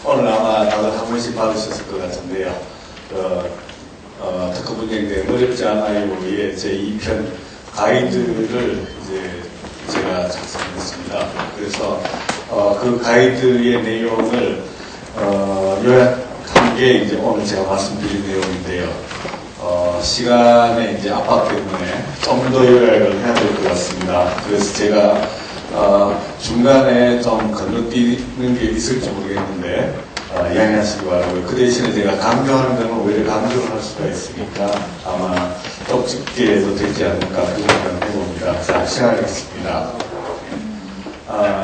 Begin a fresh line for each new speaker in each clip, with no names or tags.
오늘 아마 다들 한 번씩 받으셨을 것 같은데요. 특허 분쟁된 어렵지 않아요의 제2편 가이드를 이제 제가 작성했습니다. 그래서 그 가이드의 내용을 요약한 게 이제 오늘 제가 말씀드린 내용인데요. 시간의 이제 압박 때문에 좀 더 요약을 해야 될 것 같습니다. 그래서 제가 중간에 좀 건너뛰는 게 있을지 모르겠는데 양해하시기 바라고요. 그 대신에 제가 강조하는 데는 오히려 강조를 할 수가 있으니까 아마 쪽집게 해도 되지 않을까 그 생각을 해봅니다. 자, 시작하겠습니다.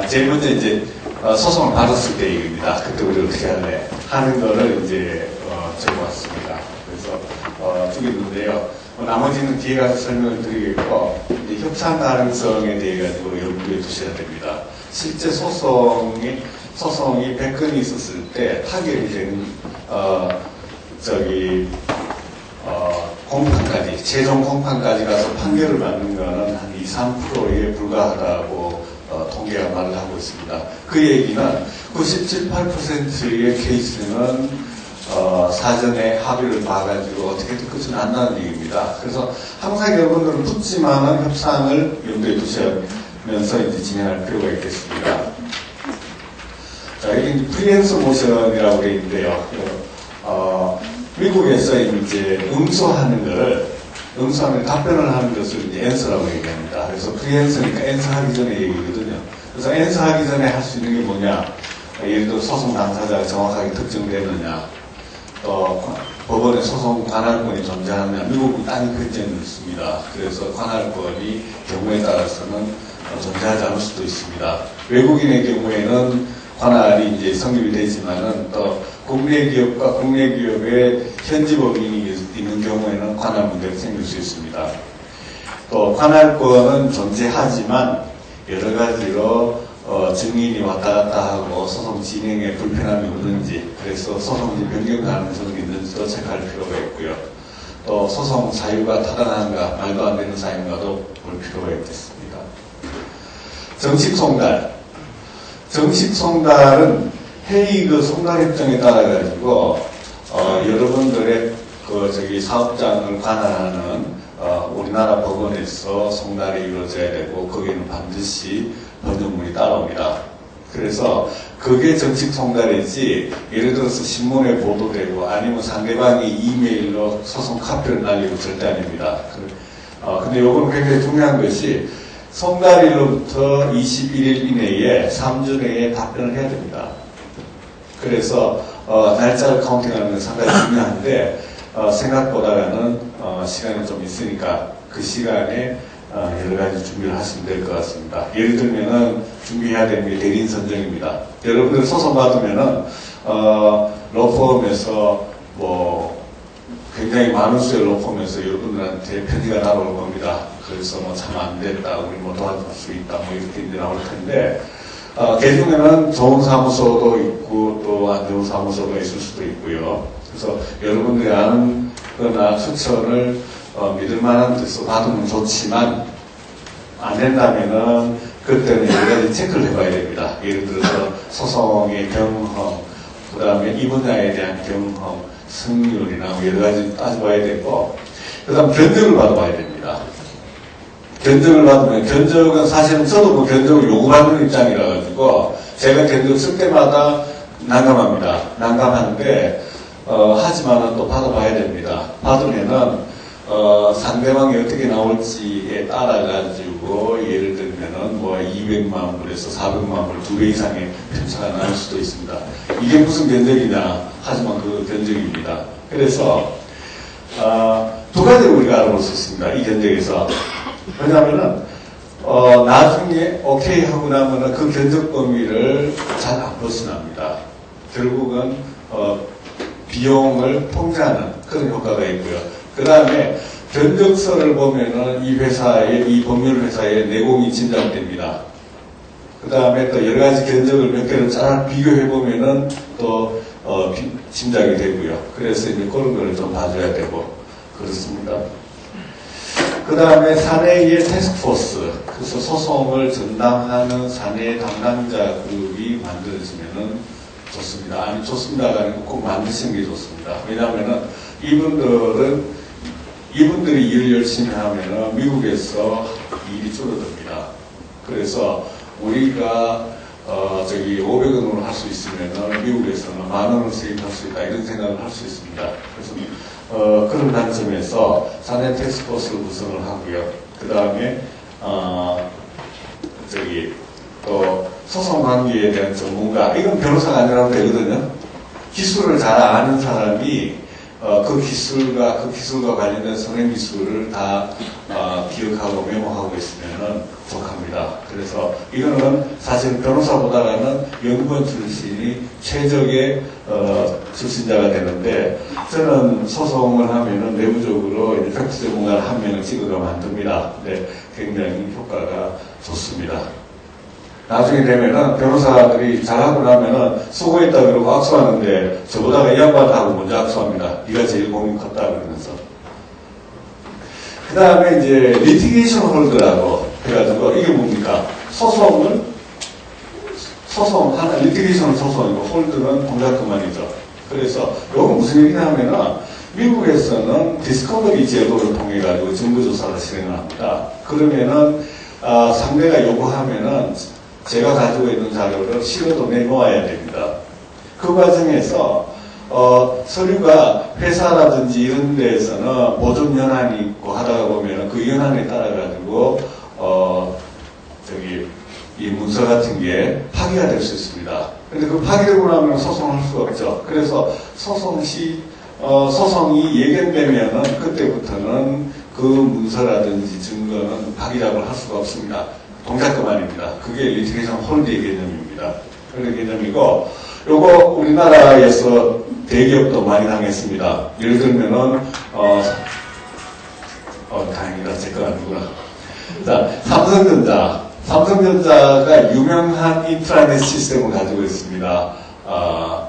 제일 먼저 이제 소송을 받았을 때 얘기입니다. 그때 우리 어떻게 할래? 하는 거를 이제 적어왔습니다. 그래서 쭉 있는데요. 나머지는 뒤에 가서 설명을 드리겠고, 이제 협상 가능성에 대해 가지고 염두에 두셔야 됩니다. 실제 소송이 100건이 있었을 때 타결이 되는, 공판까지, 최종 공판까지 가서 판결을 받는 거는 한 2~3%에 불과하다고 통계가 말을 하고 있습니다. 그 얘기는 97~8%의 케이스는 사전에 합의를 봐가지고 어떻게든 끝이 난다는 얘기입니다. 그래서 항상 여러분들은 묻지만은 협상을 염두에 두시면서 이제 진행할 필요가 있겠습니다. 자, 이게 이제 프리랜서 모션이라고 되어 있는데요. 미국에서 이제 응수하는 답변을 하는 것을 이제 앤서라고 얘기합니다. 그래서 프리랜서니까 앤서하기 전에 얘기거든요. 그래서 앤서하기 전에 할 수 있는 게 뭐냐? 예를 들어 소송 당사자가 정확하게 특정되느냐? 법원의 소송 관할권이 존재하느냐. 미국은 딱 그점이 있습니다. 그래서 관할권이 경우에 따라서는 존재하지 않을 수도 있습니다. 외국인의 경우에는 관할이 이제 성립이 되지만은 또 국내 기업과 국내 기업의 현지 법인이 있는 경우에는 관할 문제가 생길 수 있습니다. 또 관할권은 존재하지만 여러 가지로 증인이 왔다 갔다 하고 소송 진행에 불편함이 오는지, 그래서 소송이 변경 가능성이 있는지도 체크할 필요가 있고요. 또 소송 사유가 타당한가, 말도 안 되는 사유인가도 볼 필요가 있겠습니다. 정식 송달. 정식 송달은 헤이그 송달 협정에 따라 가지고 여러분들의 사업장을 관할하는 우리나라 법원에서 송달이 이루어져야 되고 거기는 반드시 번역문이 따라옵니다. 그래서 그게 정식 송달이지, 예를 들어서 신문에 보도되고 아니면 상대방이 이메일로 소송 카피를 날리고 절대 아닙니다. 근데 요거는 굉장히 중요한 것이 송달일로부터 21일 이내에 3주 내에 답변을 해야 됩니다. 그래서 날짜를 카운팅하는 건 상당히 중요한데 생각보다는 시간이 좀 있으니까 그 시간에 여러 가지 준비를 하시면 될 것 같습니다. 예를 들면은 준비해야 되는 게 대리인 선정입니다. 여러분들 소송 받으면은 로펌에서 굉장히 많은 수의 로펌에서 여러분들한테 편지가 나올 겁니다. 그래서 참 안 됐다, 우리 도와줄 수 있다, 이렇게 이제 나올 텐데 그 중에는 좋은 사무소도 있고 또 안 좋은 사무소가 있을 수도 있고요. 그래서 여러분들이 아는 거나 추천을 믿을 만한 데서 받으면 좋지만 안 된다면은 그때는 여러 가지 체크를 해봐야 됩니다. 예를 들어서 소송의 경험, 그 다음에 이 분야에 대한 경험, 승률이나 여러 가지 따져봐야 되고, 그 다음 견적을 받아봐야 됩니다. 견적을 받으면, 견적은 사실은 저도 견적을 요구받는 입장이라 가지고 제가 견적 쓸 때마다 난감한데 하지만은 또 받아봐야 됩니다. 받으면은 상대방이 어떻게 나올지에 따라 가지고 예를 들면은 200만 불에서 400만 불 2배 이상의 편차가 나올 수도 있습니다. 이게 무슨 견적이냐? 하지만 그 견적입니다. 그래서 두 가지를 우리가 알아볼 수 있습니다. 이 견적에서. 왜냐하면은 나중에 오케이 하고 나면은 그 견적 범위를 잘 안 벗어납니다. 결국은 비용을 통제하는 그런 효과가 있고요. 그 다음에 견적서를 보면은 이 법률 회사의 내공이 짐작됩니다. 그 다음에 또 여러 가지 견적을 몇 개를 잘 비교해 보면은 또 짐작이 되고요. 그래서 이제 그런 거를 좀 봐줘야 되고 그렇습니다. 그 다음에 사내의 태스크포스, 그래서 소송을 전담하는 사내 담당자 그룹이 만들어지면은 좋습니다. 아니, 좋습니다가 아니고 꼭 만드시는 게 좋습니다. 왜냐하면은 이분들이 일을 열심히 하면은 미국에서 일이 줄어듭니다. 그래서 우리가 500원으로 할 수 있으면은 미국에서는 10,000원을 세입할 수 있다, 이런 생각을 할 수 있습니다. 그래서 그런 관점에서 사내 태스크포스를 구성을 하고요. 그 다음에 또 소송 관계에 대한 전문가, 이건 변호사가 아니라도 되거든요. 기술을 잘 아는 사람이 그 기술과 관련된 선행 기술을 다 기억하고 메모하고 있으면 좋합니다. 그래서 이거는 사실 변호사보다는 연구원 출신이 최적의 출신자가 되는데, 저는 소송을 하면은 내부적으로 팩트 전문가를 한 명을 찍어가 만듭니다. 네, 굉장히 효과가 좋습니다. 나중에 되면은 변호사들이 잘하고 나면은 수고했다 그러고 악수하는데 저보다가 이 양반하고 먼저 악수합니다. 네가 제일 공이 컸다 그러면서. 그 다음에 이제 리티게이션 홀드라고 해가지고, 이게 뭡니까? 리티게이션은 소송이고 홀드는 동작 그만이죠. 그래서 이건 무슨 얘기냐 하면은 미국에서는 디스커버리 제도를 통해 가지고 증거조사를 실행을 합니다. 그러면은 상대가 요구하면은 제가 가지고 있는 자료를 실어도 내놓아야 됩니다. 그 과정에서 서류가 회사라든지 이런 데에서는 보존 연한이 있고 하다가 보면 그 연한에 따라 가지고 이 문서 같은 게 파기가 될 수 있습니다. 근데 그 파기되고 나면 소송할 수가 없죠. 그래서 소송이 예견되면은 그때부터는 그 문서라든지 증거는 파기작을 할 수가 없습니다. 동작 그만입니다. 그게 리티게이션 홀드의 개념입니다. 그런 개념이고, 요거 우리나라에서 대기업도 많이 당했습니다. 예를 들면은 다행이다. 제 거 아니구나. 자, 삼성전자가 유명한 인트라넷 시스템을 가지고 있습니다.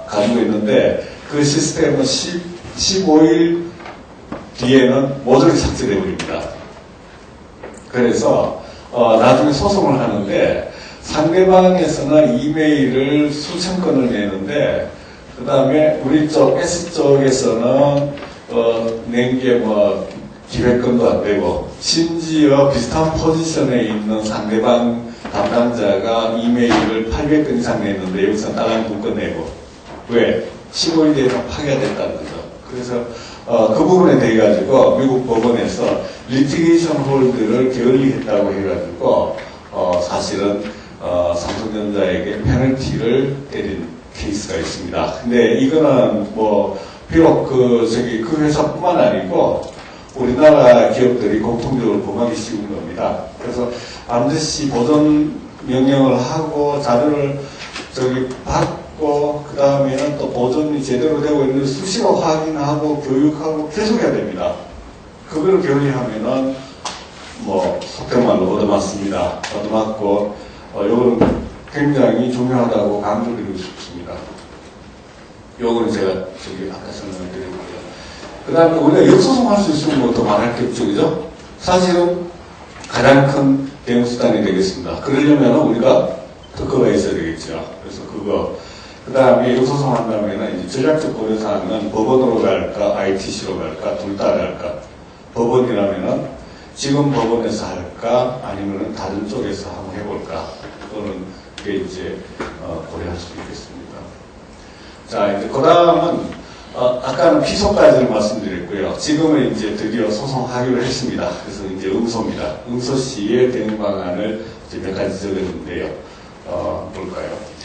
가지고 있는데 그 시스템은 15일 뒤에는 모조리 삭제되어 버립니다. 그래서 나중에 소송을 하는데 상대방에서는 이메일을 수천 건을 내는데, 그 다음에 우리 쪽 S 쪽에서는 낸 게 기백 건도 안 되고, 심지어 비슷한 포지션에 있는 상대방 담당자가 이메일을 800건 이상 냈는데 여기서 다른 2건 내고, 왜? 15일 뒤에 다 파기가 됐다는 거죠. 그래서 그 부분에 대해 가지고 미국 법원에서 리티게이션 홀드를 게을리했다고 해가지고 사실은 삼성전자에게 페널티를 때린 케이스가 있습니다. 근데 이거는 비록 그 회사뿐만 아니고 우리나라 기업들이 공통적으로 범하기 쉬운 겁니다. 그래서 반드시 보존 명령을 하고 자료를 받고 그 다음에는 또 보존이 제대로 되고 있는지 수시로 확인하고 교육하고 계속해야 됩니다. 그걸 게을리하면은 속된 말로 얻어맞습니다. 얻어맞고 이거는 굉장히 중요하다고 강조드리고 싶습니다. 요거는 제가 아까 설명을 드렸고요. 그 다음에 우리가 역소송할 수 있으면 더 말할 게 없죠, 그죠? 사실은 가장 큰 대응수단이 되겠습니다. 그러려면 우리가 특허가 있어야 되겠죠. 그래서 그 다음에 역소송한다면 이제 전략적 고려사항은 법원으로 갈까, ITC로 갈까, 둘 다 갈까. 법원이라면은 지금 법원에서 할까, 아니면은 다른 쪽에서 한번 해볼까. 그거는 이제 고려할 수 있겠습니다. 자, 이제 그 다음은 아까는 피소까지를 말씀드렸고요. 지금은 이제 드디어 소송하기로 했습니다. 그래서 이제 응소입니다. 응소 시의 대응 방안을 이제 몇 가지 적었는데요. 볼까요?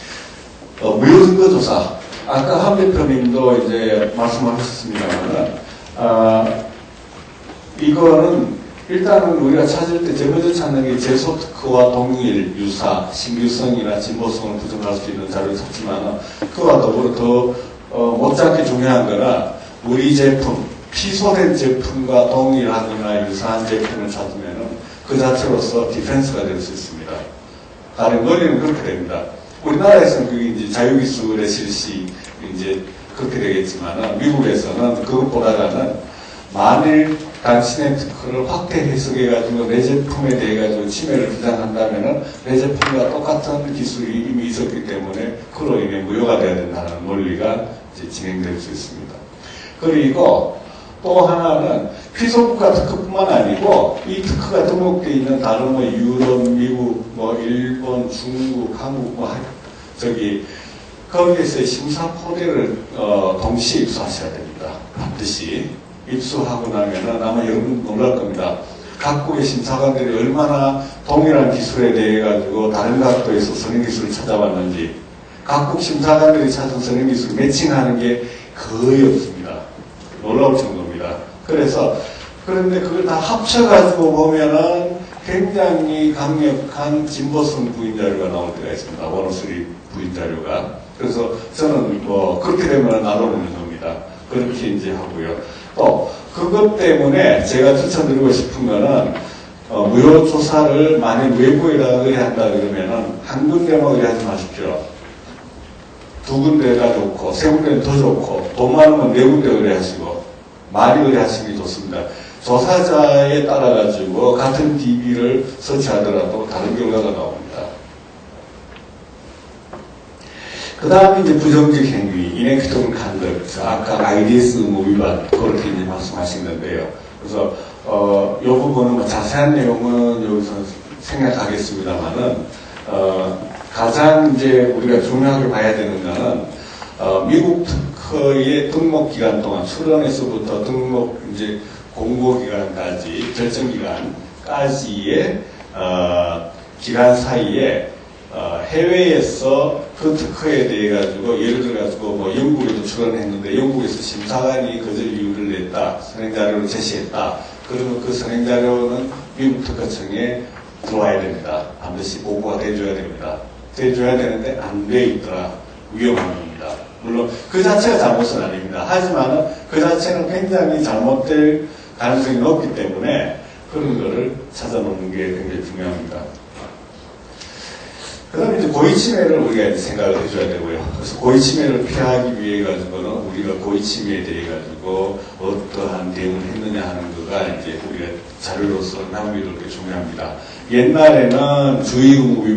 무효증거조사. 아까 한 대표님도 이제 말씀하셨습니다만은, 이거는 일단은 우리가 찾을 때 제일 먼저 찾는 게 제소특허와 동일, 유사, 신규성이나 진보성을 부정할 수 있는 자료를 찾지만, 그와 더불어 더 못지않게 중요한 거는 우리 제품, 피소된 제품과 동일하거나 유사한 제품을 찾으면 그 자체로서 디펜스가 될 수 있습니다. 다른 논리는 그렇게 됩니다. 우리나라에서는 그게 이제 자유기술의 실시 이제 그렇게 되겠지만, 미국에서는 그것보다는 만일 당신의 특허를 확대 해석해가지고 내 제품에 대해 가지고 침해를 주장한다면은 내 제품과 똑같은 기술이 이미 있었기 때문에 그로 인해 무효가 되어야 된다는 논리가 이제 진행될 수 있습니다. 그리고 또 하나는 피소국가 특허뿐만 아니고 이 특허가 등록되어 있는 다른 뭐 유럽, 미국, 뭐 일본, 중국, 한국 거기에서의 심사 포대를 동시에 입수하셔야 됩니다. 반드시 입수하고 나면은 아마 여러분 놀랄 겁니다. 각국의 심사관들이 얼마나 동일한 기술에 대해 가지고 다른 각도에서 선행 기술을 찾아봤는지, 각국 심사관들이 찾은 선행 기술 매칭하는 게 거의 없습니다. 놀라울 정도입니다. 그런데 그걸 다 합쳐가지고 보면은 굉장히 강력한 진보성 부인 자료가 나올 때가 있습니다. 원어스리 부인 자료가. 그래서 저는 뭐 그렇게 되면 나눠놓는 겁니다. 그렇게 이제 하고요. 또 그것 때문에 제가 추천드리고 싶은 거는 무효 조사를 만약 외부에다 의뢰한다 그러면은 한 군데만 의뢰하지 마십시오. 두 군데가 좋고 세 군데는 더 좋고 돈 많으면 네 군데 의뢰하시고 많이 의뢰하시는 게 좋습니다. 조사자에 따라 가지고 같은 DB를 설치하더라도 다른 결과가 나옵니다. 그 다음에 이제 부정적 행위, inactive conduct, 아까 IDS 의무 위반, 그렇게 이제 말씀하시는데요. 그래서, 이 부분은 뭐 자세한 내용은 여기서 생략하겠습니다만은, 가장 이제 우리가 중요하게 봐야 되는 거는, 미국 특허의 등록 기간 동안, 출원에서부터 등록 이제 공고 기간까지, 결정 기간까지의, 기간 사이에 해외에서 그 특허에 대해 가지고 예를 들어 가지고 뭐 영국에도 출원했는데 영국에서 심사관이 거절 이유를 냈다, 선행자료를 제시했다. 그러면 그 선행자료는 미국 특허청에 들어와야 됩니다. 반드시 보고가 돼줘야 됩니다. 돼줘야 되는데 안 돼 있더라. 위험한 겁니다. 물론 그 자체가 잘못은 아닙니다. 하지만 그 자체는 굉장히 잘못될 가능성이 높기 때문에 그런 거를 찾아놓는 게 굉장히 중요합니다. 그 다음에 이제 고의침해를 우리가 이제 생각을 해줘야 되고요. 그래서 고의침해를 피하기 위해 가지고는 우리가 고의침해에 대해 가지고 어떠한 대응을 했느냐 하는 거가 이제 우리가 자료로서 남기는 게 중요합니다. 옛날에는 주의 의무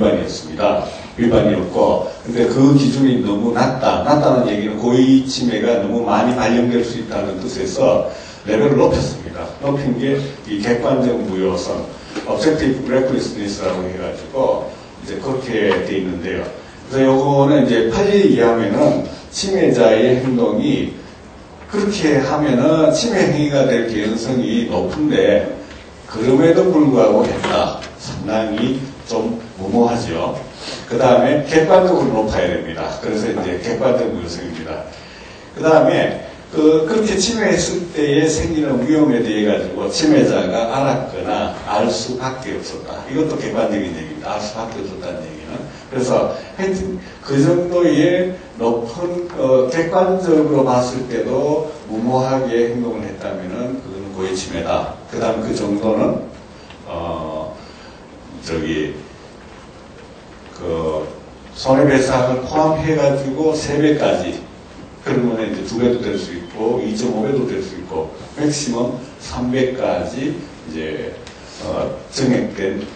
위반이었고, 근데 그 기준이 너무 낮다는 얘기는 고의침해가 너무 많이 발령될 수 있다는 뜻에서 레벨을 높였습니다. 높인 게 이 객관적 무효성, objective recklessness라고 해가지고 이제 그렇게 돼 있는데요. 그래서 요거는 이제 8일 이하면은 침해자의 행동이 그렇게 하면은 침해 행위가 될 개연성이 높은데 그럼에도 불구하고 했다. 상당히 좀 무모하죠. 그 다음에 객관적으로 높아야 됩니다. 그래서 이제 객관적 무효성입니다. 그 다음에 그렇게 침해했을 때에 생기는 위험에 대해 가지고 침해자가 알았거나 알 수밖에 없었다. 이것도 객관적인 얘기입니다. 알 수밖에 없었다는 얘기는. 그래서 하여튼 그 정도의 높은 객관적으로 봤을 때도 무모하게 행동을 했다면은 그거는 고의 침해다. 그 다음 그 정도는 손해배상을 포함해가지고 3배까지, 그러면 이제 2배도 될 수 있고, 2.5배도 될 수 있고, 맥시멈 3배까지 이제, 증액된,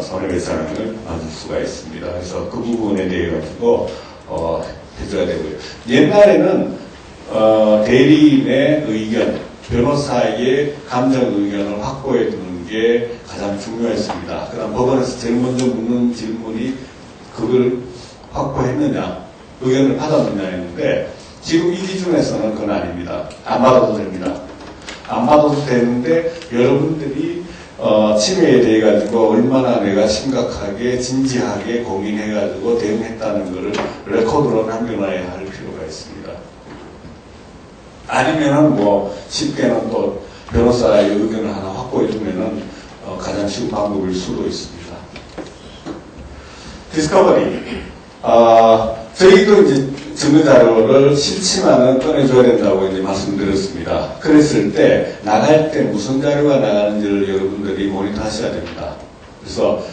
손해배상을 받을 수가 있습니다. 그래서 그 부분에 대해 가지고, 해줘야 되고요. 옛날에는, 대리인의 의견, 변호사의 감정 의견을 확보해 두는 게 가장 중요했습니다. 그 다음 법원에서 제일 먼저 묻는 질문이 그걸 확보했느냐, 의견을 받았느냐 했는데, 지금 이 기준에서는 그건 아닙니다. 안 받아도 됩니다. 안 받아도 되는데, 여러분들이, 침해에 대해 가지고 얼마나 내가 심각하게, 진지하게 고민해 가지고 대응했다는 것을 레코드로 남겨놔야 할 필요가 있습니다. 아니면은 뭐, 쉽게는 또 변호사의 의견을 하나 확보해 두면은, 가장 쉬운 방법일 수도 있습니다. 디스커버리. 저희도 이제 증거자료를 실치만은 꺼내줘야 된다고 이제 말씀드렸습니다. 그랬을 때, 나갈 때 무슨 자료가 나가는지를 여러분들이 모니터 하셔야 됩니다. 그래서,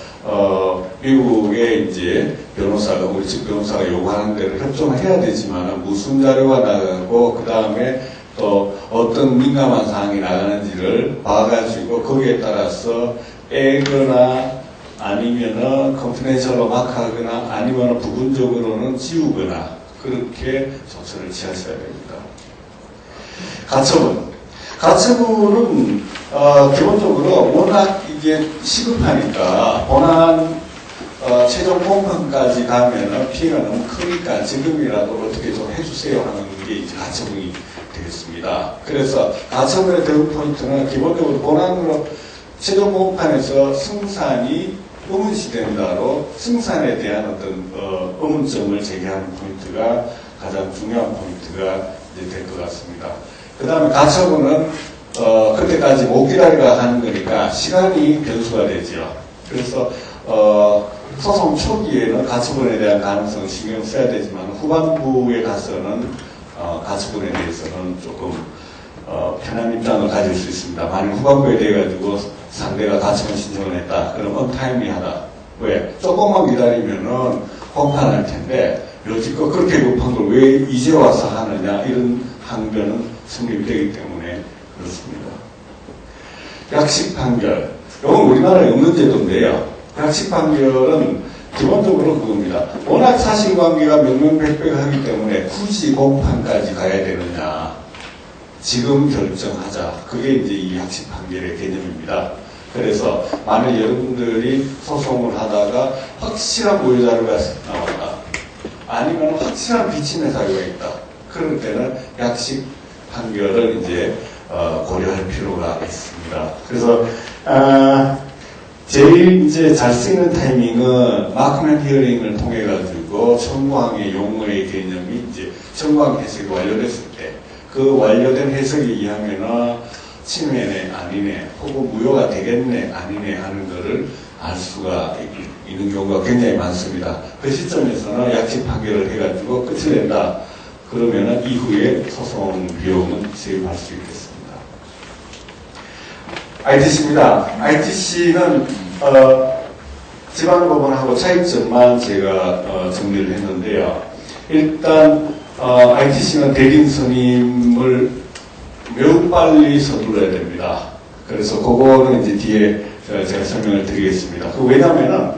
미국의 이제 변호사가, 우리 집 변호사가 요구하는 대로 협정을 해야 되지만, 무슨 자료가 나가고, 그 다음에 또 어떤 민감한 사항이 나가는지를 봐가지고 거기에 따라서 빼거나 아니면은 컨피덴셜로 마크하거나 아니면 부분적으로는 지우거나 그렇게 조처를 취하셔야 됩니다. 가처분은 기본적으로 워낙 이게 시급하니까 본안 최종 공판까지 가면은 피해가 너무 크니까 지금이라도 어떻게 좀 해주세요 하는 게 이제 가처분이 되겠습니다. 그래서 가처분의 대응 포인트는 기본적으로 본안으로 최종 공판에서 승산이 의문시된다로 승산에 대한 어떤 의문점을 제기하는 포인트가 가장 중요한 포인트가 될 것 같습니다. 그 다음에 가처분은 그때까지 못 기다리가 하는 거니까 시간이 변수가 되죠. 그래서 소송 초기에는 가처분에 대한 가능성을 신경 써야 되지만 후반부에 가서는 가처분에 대해서는 조금 편한 입장을 가질 수 있습니다. 만약 후반부에 대해 가지고 상대가 가처분 신청을 했다. 그럼 언타이미하다. 왜? 조금만 기다리면은 공판할 텐데 여지껏 그렇게 급한 걸 왜 이제 와서 하느냐 이런 항변은 성립되기 때문에 그렇습니다. 약식 판결. 이건 우리나라에 없는 제도인데요. 약식 판결은 기본적으로 그겁니다. 워낙 사실관계가 명명백백하기 때문에 굳이 공판까지 가야 되느냐. 지금 결정하자. 그게 이제 이 약식 판결의 개념입니다. 그래서 만약 여러분들이 소송을 하다가 확실한 보유자료가 나왔다. 아니면 확실한 비침의 사유가 있다. 그럴 때는 약식 판결을 이제 고려할 필요가 있습니다. 그래서 제일 이제 잘 쓰이는 타이밍은 마크맨 히어링을 통해 가지고 청구항의 용어의 개념이 이제 청구항 해석이 완료됐을 때 그 완료된 해석에 의하면은 침해네 아니네 혹은 무효가 되겠네 아니네 하는 것을 알 수가 있는 경우가 굉장히 많습니다. 그 시점에서는 약식 판결을 해가지고 끝을 낸다. 그러면은 이후에 소송 비용은 세입할 수 있겠습니다. ITC입니다. ITC는 지방법원하고 차이점만 제가 정리를 했는데요. 일단 ITC는 대리인 선임을 매우 빨리 서둘러야 됩니다. 그래서 그거는 이제 뒤에 제가 설명을 드리겠습니다. 왜냐면은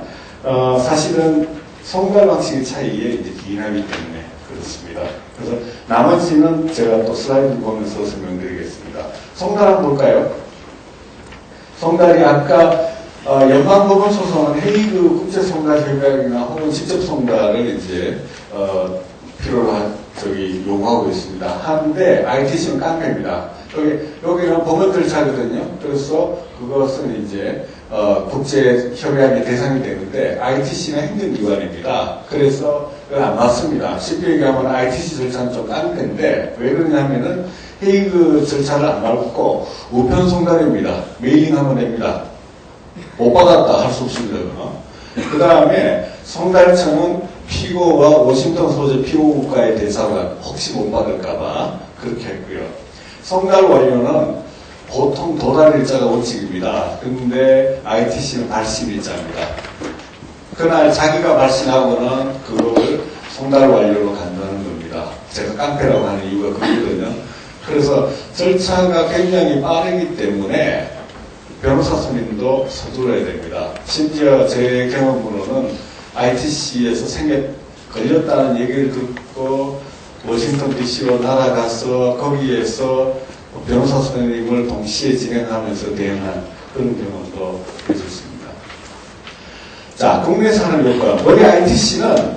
사실은 송달 방식의 차이에 이제 기인하기 때문에 그렇습니다. 그래서 나머지는 제가 또 슬라이드 보면서 설명드리겠습니다. 송달 한번 볼까요? 송달이 아까 연방법원 소송은 헤이그 국제송달협약이나 혹은 직접 송달을 이제 필요로 요구하고 있습니다. 하는데 ITC는 깡패입니다. 여기는 법원 절차거든요. 그래서 그것은 이제 국제협약의 대상이 되는데 ITC는 행정기관입니다. 그래서 그건 안 맞습니다. 쉽게 얘기하면 ITC 절차는 좀 깡패인데 왜 그러냐면은 헤이그 절차를 안 밟고 우편 송달입니다. 메일링하면 됩니다. 못 받았다 할 수 없습니다. 그 다음에 송달청은 피고와 워싱턴 소재 피고국가의 대사관 혹시 못 받을까봐 그렇게 했고요. 송달 완료는 보통 도달일자가 원칙입니다. 근데 ITC는 발신일자입니다. 그날 자기가 발신하고는 그걸 송달 완료로 간다는 겁니다. 제가 깡패라고 하는 이유가 그거거든요. 그래서 절차가 굉장히 빠르기 때문에 변호사 선임도 서둘러야 됩니다. 심지어 제 경험으로는 ITC에서 걸렸다는 얘기를 듣고 워싱턴 DC로 날아가서 거기에서 변호사 선임을 동시에 진행하면서 대응한 그런 경험도 있었습니다. 자, 국내 산업 효과. 우리 ITC는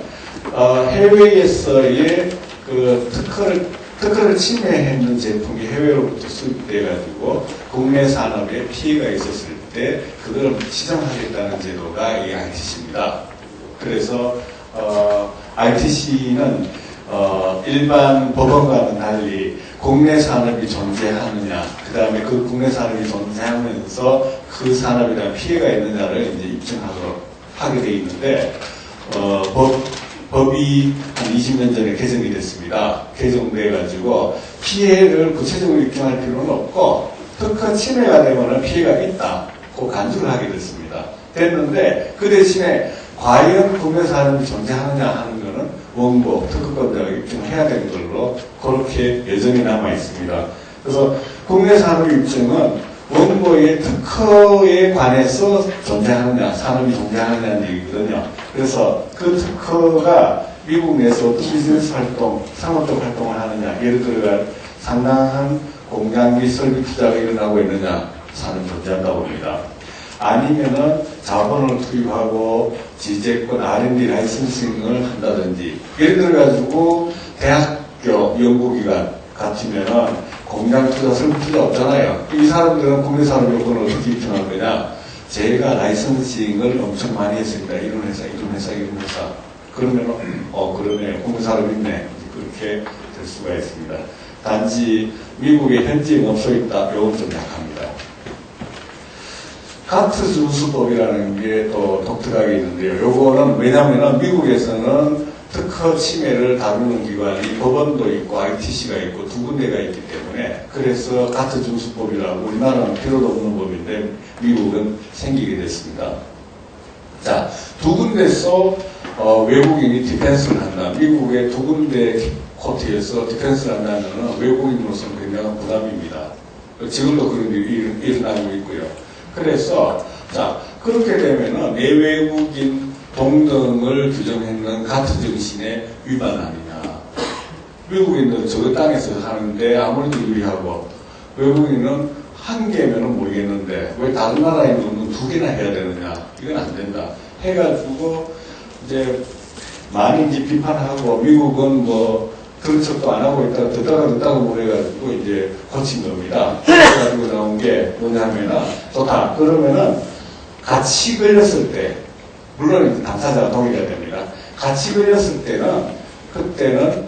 해외에서의 그 특허를 침해했는 제품이 해외로부터 수입돼가지고 국내 산업에 피해가 있었을 때 그걸 시정하겠다는 제도가 이 ITC입니다. 그래서 ITC는 일반 법원과는 달리 국내 산업이 존재하느냐, 그 다음에 그 국내 산업이 존재하면서 그 산업에 대한 피해가 있느냐를 이제 입증하도록 하게 돼 있는데 법이 한 20년 전에 개정이 됐습니다. 개정돼 가지고 피해를 구체적으로 입증할 필요는 없고 특허 침해가 되면 피해가 있다. 그 간주를 하게 됐습니다. 됐는데 그 대신에 과연 국내 산업이 존재하느냐 하는 거는 원고, 특허권자가 입증해야 되는 걸로 그렇게 여전히 남아 있습니다. 그래서 국내 산업 입증은 원고의 특허에 관해서 존재하느냐, 산업이 존재하느냐는 얘기거든요. 그래서 그 특허가 미국 내에서 어떤 비즈니스 활동, 상업적 활동을 하느냐, 예를 들어 상당한 공장 및 설비 투자가 일어나고 있느냐, 산업이 존재한다고 봅니다. 아니면은 자본을 투입하고 지재권 R&D 라이선싱을 한다든지, 예를 들어가지고 대학교 연구기관 같으면은 공장 투자, 설비 투자 없잖아요. 이 사람들은 국내 산업 요건을 어떻게 입증할 거냐? 제가 라이선싱을 엄청 많이 했습니다. 이런 회사, 이런 회사, 이런 회사. 그러면은, 그러네. 국내 산업 있네. 그렇게 될 수가 있습니다. 단지 미국에 현지에 없어 있다. 요건 좀 약합니다. 가트 준수법이라는 게 또 독특하게 있는데요. 요거는 왜냐면은 미국에서는 특허 침해를 다루는 기관이 법원도 있고 ITC가 있고 두 군데가 있기 때문에 그래서 가트 준수법이라고 우리나라는 필요도 없는 법인데 미국은 생기게 됐습니다. 자, 두 군데서 외국인이 디펜스를 한다. 미국의 두 군데 코트에서 디펜스를 한다는 외국인으로서는 굉장한 부담입니다. 지금도 그런 일이 일어나고 있고요. 그래서 자 그렇게 되면은 내외국인 동등을 규정했는 가트 정신의 위반 아니냐. 외국인들은 저 땅에서 사는데 아무래도 유리하고 외국인은 한 개면은 모르겠는데 왜 다른 나라에 있는 두 개나 해야 되느냐. 이건 안 된다. 해가지고 이제 많이 이제 비판하고 미국은 뭐 그런 척도 안 하고 있다가 듣다가 뭐 해가지고 이제 고친 겁니다. 그래가지고 나온 게 뭐냐면은 좋다. 그러면은 같이 걸렸을 때, 물론 당사자가 동의해야 됩니다. 같이 걸렸을 때는, 그때는,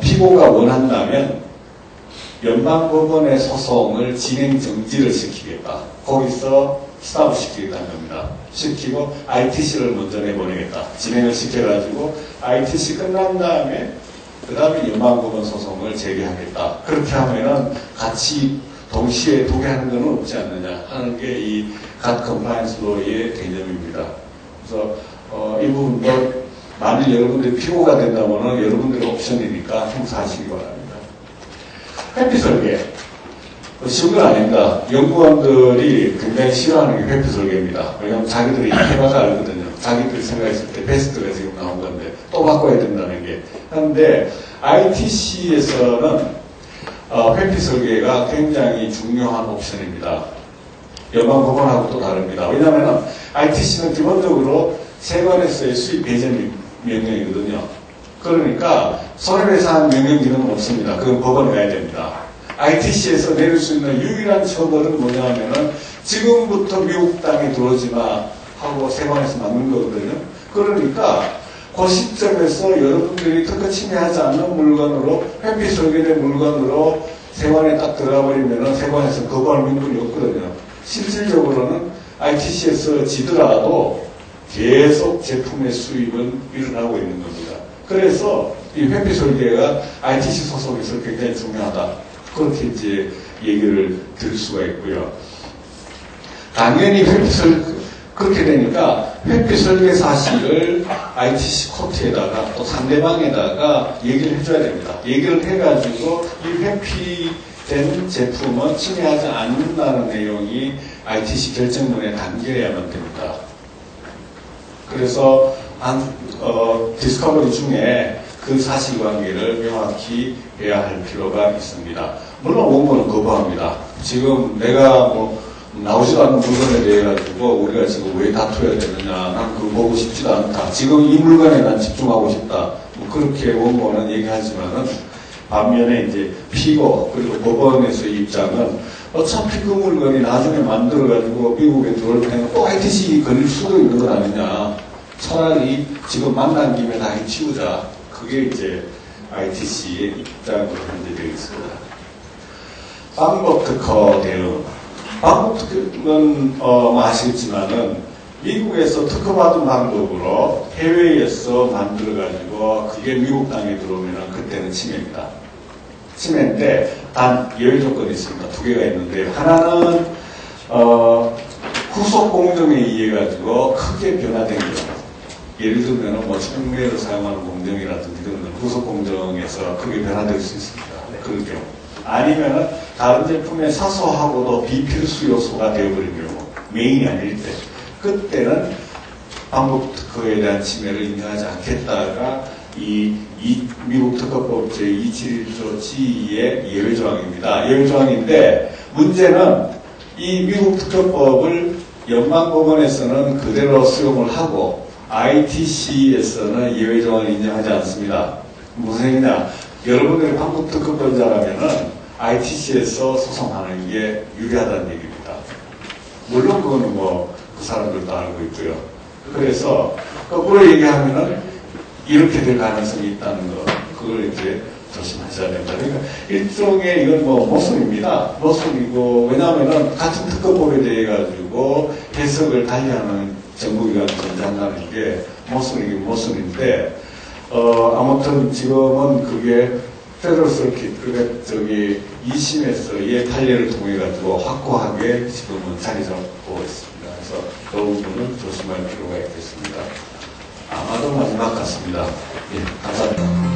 피고가 원한다면 연방법원의 소송을 진행 정지를 시키겠다. 거기서 스탑을 시키겠다는 겁니다. 시키고 ITC를 먼저 내보내겠다. 진행을 시켜가지고 ITC 끝난 다음에 그 다음에 연방법원 소송을 제기하겠다. 그렇게 하면은 같이 동시에 두 개 하는 건 없지 않느냐 하는 게 이 갓 컴플라이언스 로의 개념입니다. 그래서 이 부분도 만일 여러분들이 피고가 된다면은 여러분들의 옵션이니까 행사하시기 바랍니다. 회피 설계. 쉬운 건 아닙니다. 연구원들이 굉장히 싫어하는 게 회피 설계입니다. 왜냐하면 자기들이 해봐서 알거든요. 자기들이 생각했을 때 베스트가 지금 나온 건데 또 바꿔야 된다는 게. 그런데 ITC에서는 회피 설계가 굉장히 중요한 옵션입니다. 연방법원하고 또 다릅니다. 왜냐하면 ITC는 기본적으로 세관에서의 수입 배제 명령이거든요. 그러니까 손해배상 명령 기능은 없습니다. 그건 법원에 가야 됩니다. ITC에서 내릴 수 있는 유일한 처벌은 뭐냐면은 지금부터 미국 땅에 들어오지 마 하고 세관에서 막는 거거든요. 그러니까 그 시점에서 여러분들이 특허 침해하지 않는 물건으로 회피 설계된 물건으로 세관에 딱 들어가 버리면은 세관에서 거부할 명분이 없거든요. 실질적으로는 ITC에서 지더라도 계속 제품의 수입은 일어나고 있는 겁니다. 그래서 이 회피 설계가 ITC 소속에서 굉장히 중요하다. 그렇게 이제 얘기를 들을 수가 있고요. 당연히 그렇게 되니까 회피 설계 사실을 ITC 코트에다가 또 상대방에다가 얘기를 해줘야 됩니다. 얘기를 해가지고 이 회피된 제품은 침해하지 않는다는 내용이 ITC 결정문에 담겨야만 됩니다. 그래서 디스커버리 중에 그 사실관계를 명확히 해야 할 필요가 있습니다. 물론 원고는 거부합니다. 지금 내가 뭐 나오지도 않는 물건에 대해 가지고 우리가 지금 왜 다투어야 되느냐, 난 그거 보고 싶지도 않다. 지금 이 물건에 난 집중하고 싶다. 뭐 그렇게 원고는 얘기하지만은 반면에 이제 피고 그리고 법원에서의 입장은 어차피 그 물건이 나중에 만들어 가지고 미국에 들어올 때는 또 ITC 걸릴 수도 있는 것 아니냐. 차라리 지금 만난 김에 다 해치우자. 그게 이제 ITC의 입장으로 현재 되어 있습니다. 방법 특허 대응. 방법 특허는 아시겠지만은 미국에서 특허받은 방법으로 해외에서 만들어가지고 그게 미국 땅에 들어오면은 그때는 침해입니다. 침해인데 단 예외 조건이 있습니다. 두 개가 있는데 하나는 후속 공정에 의해 가지고 크게 변화된 것. 예를 들면 뭐 청매를 사용하는 공정이라든지 이런 건 후속 공정에서 크게 변화될 수 있습니다. 그럴 경우. 아니면은 다른 제품의 사소하고도 비필수 요소가 되어버린 경우, 메인이 아닐 때, 그때는 반복 특허에 대한 침해를 인정하지 않겠다가 이 미국 특허법 제271조 G의 예외 조항입니다. 예외 조항인데 문제는 이 미국 특허법을 연방법원에서는 그대로 수용을 하고 ITC에서는 예외 조항을 인정하지 않습니다. 무슨 얘기냐? 여러분들이 반복 특허법자라면은 ITC에서 소송하는 게 유리하다는 얘기입니다. 물론 그거는 뭐 그 사람들도 알고 있고요. 그래서 거꾸로 얘기하면은 이렇게 될 가능성이 있다는 거, 그걸 이제 조심하셔야 된다. 그러니까 일종의 이건 뭐 모순입니다. 모순이고, 왜냐하면은 같은 특허법에 대해 가지고 해석을 달리하는 정부기관을 존재한다는 게 모순이긴 모순인데, 아무튼 지금은 그게 페더럴 서킷, 그러니까 저기 2심에서의 판례를 통해 가지고 확고하게 지금은 자리 잡고 있습니다. 그래서 그 부분은 조심할 필요가 있겠습니다. 아마도 마지막 같습니다. 예, 감사합니다.